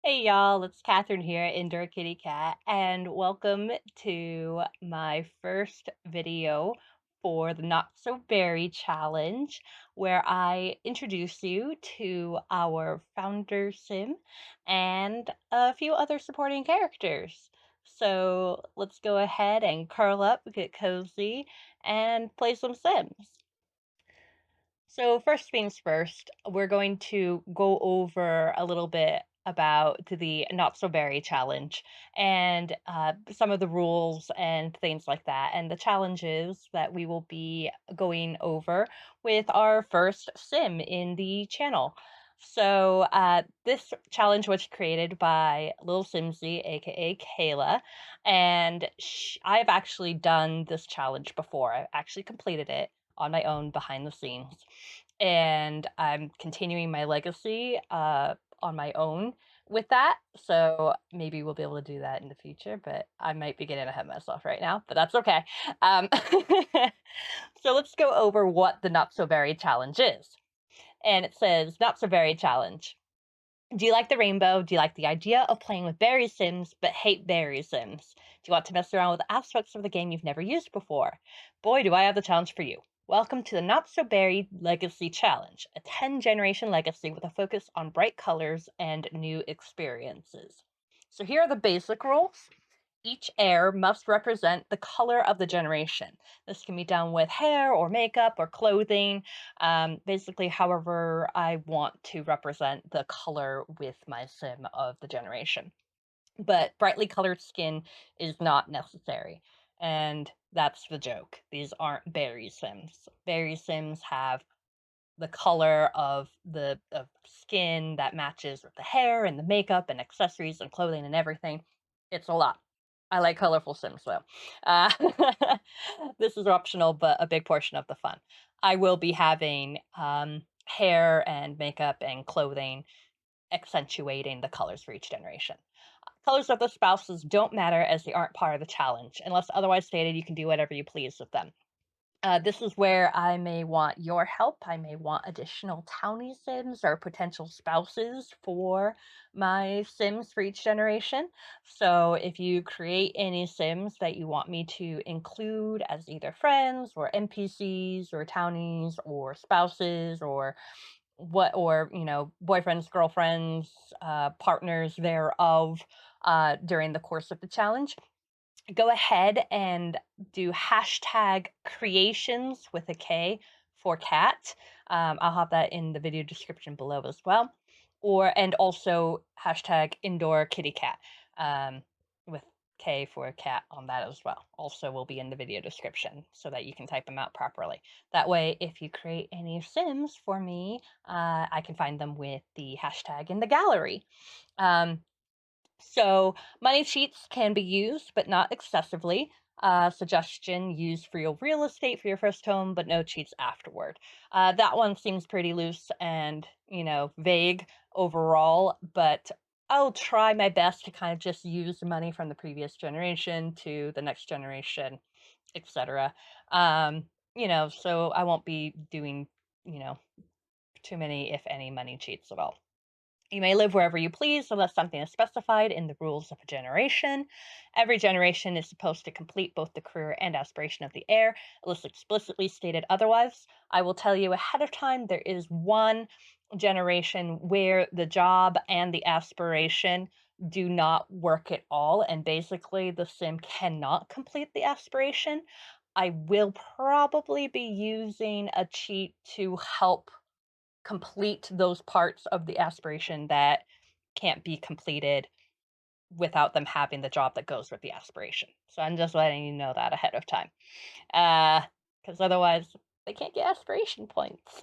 Hey y'all, it's Katherine here, Indoor Kitty Cat, and welcome to my first video for the Not So Berry Challenge, where I introduce you to our founder Sim and a few other supporting characters. So let's go ahead and curl up, get cozy, and play some Sims. So, first things first, we're going to go over a little bit about the Not So Berry challenge and some of the rules and things like that, and the challenges that we will be going over with our first sim in the channel. So, this challenge was created by Lil Simsie, aka Kayla, and I've actually done this challenge before. I actually completed it on my own behind the scenes. And I'm continuing my legacy on my own with that. So maybe we'll be able to do that in the future, but I might be getting ahead of myself right now, but that's okay. Um, so let's go over what the Not So Berry Challenge is. And it says, Not So Berry Challenge. Do you like the rainbow? Do you like the idea of playing with berry sims but hate berry sims? Do you want to mess around with aspects of the game you've never used before? Boy, do I have the challenge for you. Welcome to the Not So Berry Legacy Challenge, a 10 generation legacy with a focus on bright colors and new experiences. So here are the basic rules. Each heir must represent the color of the generation. This can be done with hair or makeup or clothing, basically, however, I want to represent the color with my sim of the generation. But brightly colored skin is not necessary. And that's the joke. These aren't berry sims. Berry sims have the color of the of skin that matches with the hair and the makeup and accessories and clothing and everything. It's a lot. I like colorful Sims though. Uh, this is optional, but a big portion of the fun. I will be having hair and makeup and clothing accentuating the colors for each generation. Colors of the spouses don't matter as they aren't part of the challenge. Unless otherwise stated, you can do whatever you please with them. This is where I may want your help. I may want additional townie sims or potential spouses for my sims for each generation. So if you create any sims that you want me to include as either friends or NPCs or townies or spouses or boyfriends, girlfriends, partners thereof during the course of the challenge, go ahead and do hashtag Kreations with a K for cat. I'll have that in the video description below as well. And also hashtag indoor kitty cat with K for cat on that as well. Also will be in the video description so that you can type them out properly. That way, if you create any Sims for me, I can find them with the hashtag in the gallery. So money cheats can be used, but not excessively. Suggestion: use for your real estate for your first home, but no cheats afterward. That one seems pretty loose and vague overall, but I'll try my best to kind of just use the money from the previous generation to the next generation, etc. So I won't be doing you know too many, if any, money cheats at all. You may live wherever you please unless something is specified in the rules of a generation. Every generation is supposed to complete both the career and aspiration of the heir, unless explicitly stated otherwise. I will tell you ahead of time there is one generation where the job and the aspiration do not work at all, and basically the sim cannot complete the aspiration. I will probably be using a cheat to help complete those parts of the aspiration that can't be completed without them having the job that goes with the aspiration. So I'm just letting you know that ahead of time. Because otherwise, they can't get aspiration points.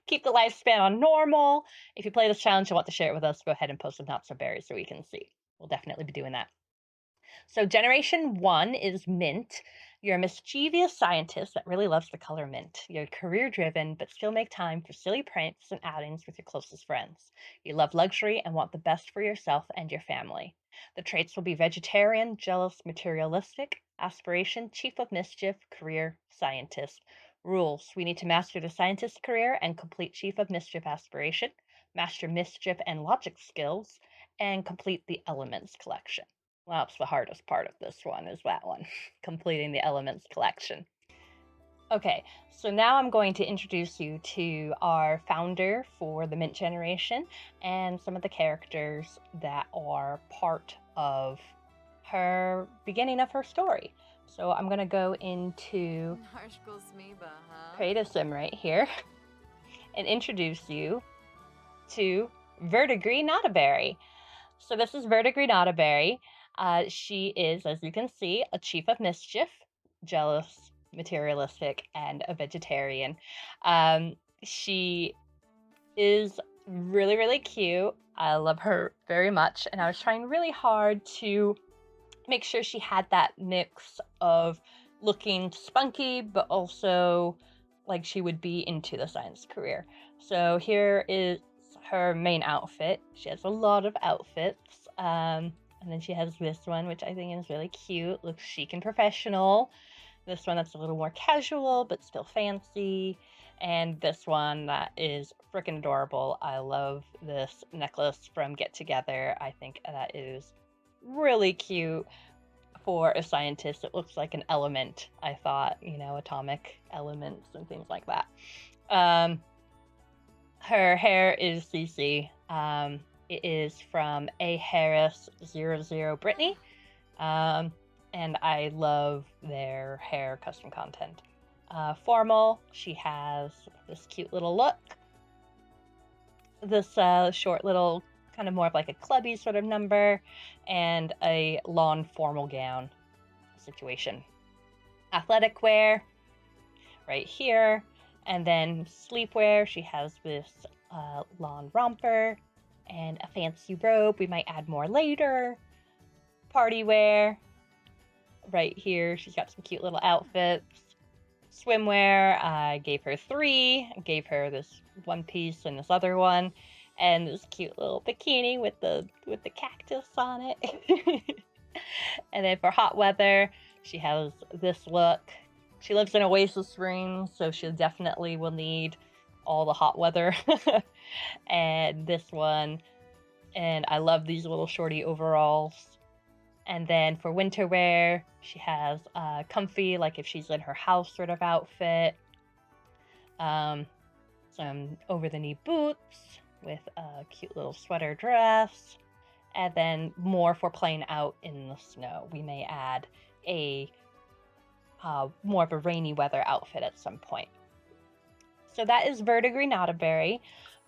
Keep the lifespan on normal. If you play this challenge and want to share it with us, go ahead and post some Not So Berries so we can see. We'll definitely be doing that. So generation one is mint. You're a mischievous scientist that really loves the color mint. You're career driven, but still make time for silly pranks and outings with your closest friends. You love luxury and want the best for yourself and your family. The traits will be vegetarian, jealous, materialistic, aspiration, chief of mischief, career, scientist. Rules: we need to master the scientist career and complete chief of mischief aspiration. master mischief and logic skills, and complete the elements collection. Well, that's the hardest part of this one, is that one, completing the elements collection. Okay, so now I'm going to introduce you to our founder for the Mint generation and some of the characters that are part of her beginning of her story. So I'm going to go into Kreations right here and introduce you to Verdigree Notaberry. So this is Verdigree Notaberry. She is, as you can see, a Chief of Mischief, jealous, materialistic, and a vegetarian. She is really, really cute. I love her very much, and I was trying really hard to make sure she had that mix of looking spunky, but also like she would be into the science career. So here is her main outfit. She has a lot of outfits. And then she has this one, which I think is really cute. Looks chic and professional. This one that's a little more casual, but still fancy. And this one that is freaking adorable. I love this necklace from Get Together. I think that is really cute for a scientist. It looks like an element, I thought, atomic elements and things like that. Her hair is CC. It is from A. Harris 00 Brittany. And I love their hair custom content. Formal, she has this cute little look. This short little, kind of more of like a clubby sort of number, and a lawn formal gown situation. Athletic wear, right here. And then sleepwear, she has this lawn romper and a fancy robe. We might add more later. Party wear, right here. She's got some cute little outfits. Swimwear, I gave her 3. I gave her this one piece and this other one, and this cute little bikini with the cactus on it. And then for hot weather, she has this look. She lives in Oasis Springs, so she definitely will need all the hot weather. And this one, and I love these little shorty overalls. And then for winter wear, she has comfy, like if she's in her house sort of outfit. Some over-the-knee boots with a cute little sweater dress. And then more for playing out in the snow. We may add a more of a rainy weather outfit at some point. So that is Verdigree Notaberry.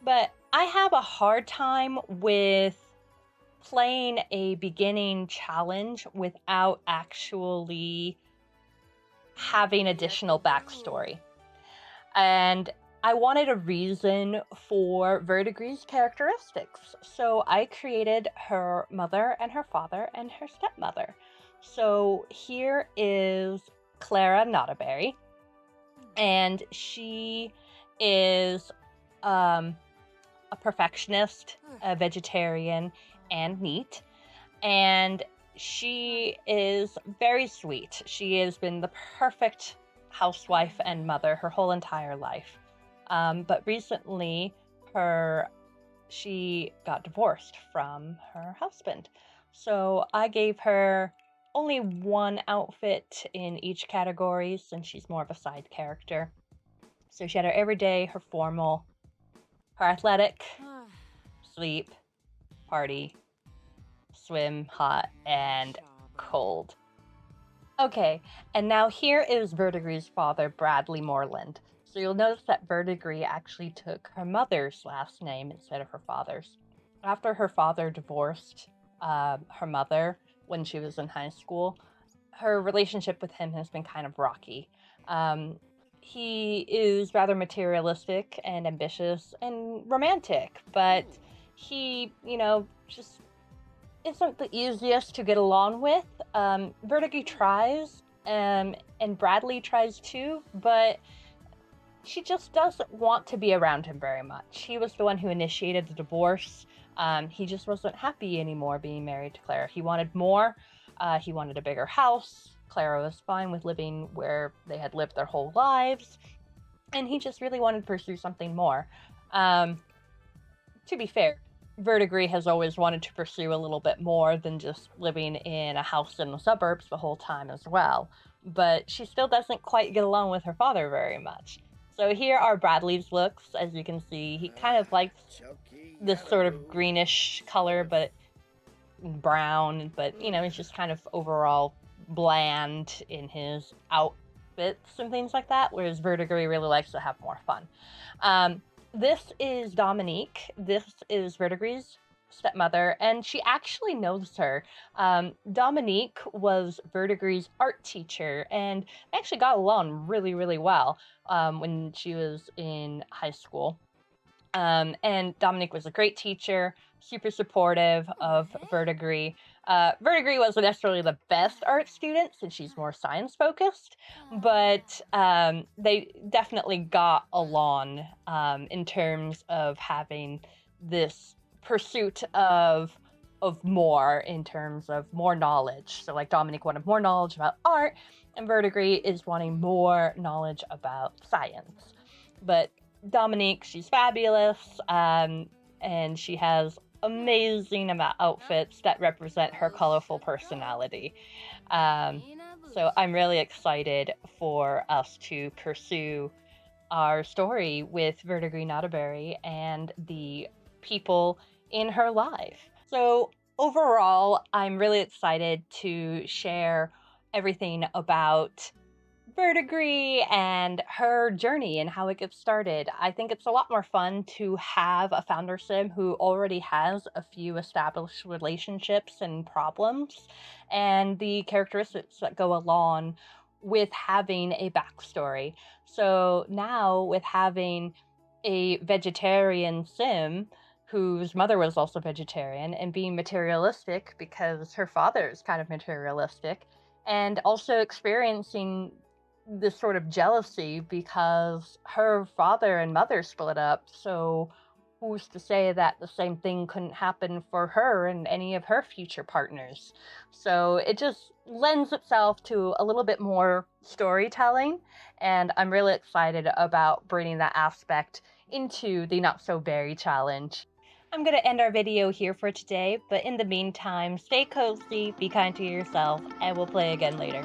But I have a hard time with playing a beginning challenge without actually having additional backstory. And I wanted a reason for Verdigree's characteristics. So I created her mother and her father and her stepmother. So here is Kayla Notaberry, and she is a perfectionist, a vegetarian, and neat, and she is very sweet. She has been the perfect housewife and mother her whole entire life. But recently, she got divorced from her husband. So I gave her only one outfit in each category since she's more of a side character. So she had her everyday, her formal, her athletic, sleep, party, swim, hot, and cold. Okay, and now here is Verdigree's father, Bradley Moreland. So you'll notice that Verdigree actually took her mother's last name instead of her father's. After her father divorced her mother when she was in high school, her relationship with him has been kind of rocky. He is rather materialistic and ambitious and romantic, but he, just isn't the easiest to get along with. Verdigree tries, and Bradley tries too, but she just doesn't want to be around him very much. He was the one who initiated the divorce. He just wasn't happy anymore being married to Clara. He wanted more. He wanted a bigger house. Clara was fine with living where they had lived their whole lives. And he just really wanted to pursue something more. to be fair, Verdigree has always wanted to pursue a little bit more than just living in a house in the suburbs the whole time as well, but she still doesn't quite get along with her father very much. So here are Bradley's looks. As you can see, he kind of likes this sort of greenish color, but brown, but he's just kind of overall bland in his outfits and things like that, whereas Verdigree really likes to have more fun. This is Dominique. This is Verdigree's stepmother, and she actually knows her. Dominique was Verdigree's art teacher, and they actually got along really, really well when she was in high school. And Dominique was a great teacher, super supportive of Verdigree. Verdigree wasn't necessarily the best art student since she's more science focused, but they definitely got along in terms of having this pursuit of more in terms of more knowledge. So like Dominique wanted more knowledge about art, and Verdigree is wanting more knowledge about science. But Dominique, she's fabulous, and she has amazing amount outfits that represent her colorful personality. So I'm really excited for us to pursue our story with Verdigree Notaberry and the people in her life. So overall, I'm really excited to share everything about Verdigree and her journey and how it gets started. I think it's a lot more fun to have a founder sim who already has a few established relationships and problems, and the characteristics that go along with having a backstory. So now, with having a vegetarian sim whose mother was also vegetarian and being materialistic because her father is kind of materialistic, and also experiencing this sort of jealousy because her father and mother split up. So who's to say that the same thing couldn't happen for her and any of her future partners? So it just lends itself to a little bit more storytelling, and I'm really excited about bringing that aspect into the Not So Berry challenge. I'm going to end our video here for today, but in the meantime, stay cozy, be kind to yourself, and we'll play again later.